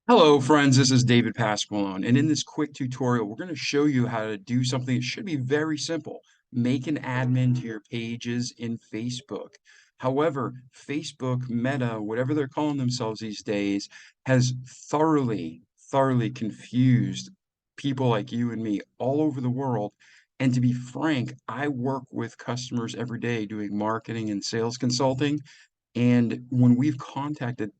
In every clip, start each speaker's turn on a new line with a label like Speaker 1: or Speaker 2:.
Speaker 1: Hello friends, this is David Pasqualone, and in this quick tutorial, we're going to show you how to do something that should be very simple. Make an admin to your pages in Facebook. However, Facebook, Meta, whatever they're calling themselves these days, has thoroughly confused people like you and me all over the world. And to be frank, I work with customers every day doing marketing and sales consulting. And when we've contacted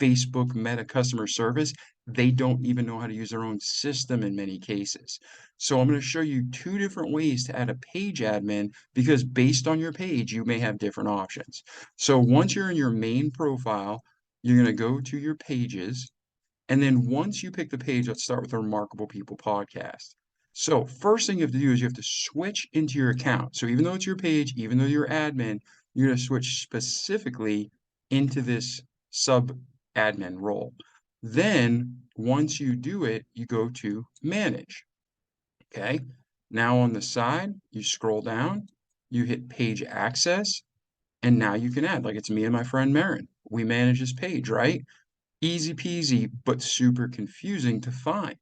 Speaker 1: Facebook Meta customer service, they don't even know how to use their own system in many cases. So I'm going to show you two different ways to add a page admin because based on your page, you may have different options. So once you're in your main profile, you're going to go to your pages. And then once you pick the page, let's start with the Remarkable People podcast. So first thing you have to do is you have to switch into your account. So even though it's your page, even though you're admin, you're going to switch specifically into this sub admin role. Then once you do it, you go to manage. Okay. Now on the side, you scroll down, you hit page access, and now you can add, like it's me and my friend Meron. We manage this page, right? Easy peasy, but super confusing to find.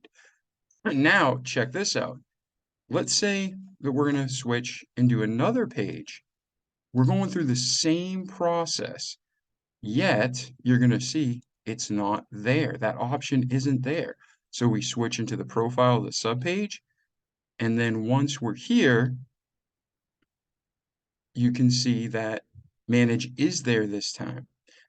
Speaker 1: Now, check this out. Let's say that we're going to switch and do another page. We're going through the same process, yet you're going to see it's not there. That option isn't there. So we switch into the profile of the subpage, and then once we're here, you can see that manage is there this time.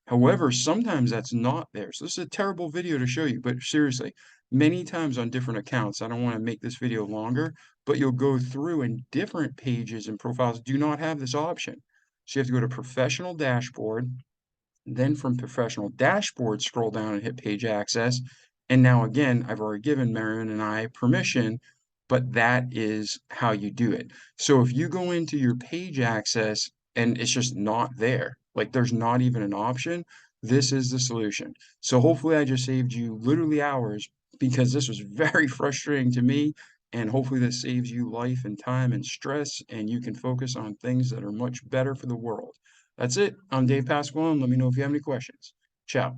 Speaker 1: However, sometimes that's not there. So this is a terrible video to show you, but seriously, many times on different accounts, I don't want to make this video longer, but you'll go through and different pages and profiles do not have this option. So you have to go to professional dashboard, then from professional dashboard, scroll down and hit page access. And now again, I've already given Meron and I permission, but that is how you do it. So if you go into your page access and it's just not there, like there's not even an option, this is the solution. So hopefully I just saved you literally hours because this was very frustrating to me. And hopefully this saves you life and time and stress, and you can focus on things that are much better for the world. That's it. I'm Dave Pasquale, and let me know if you have any questions. Ciao.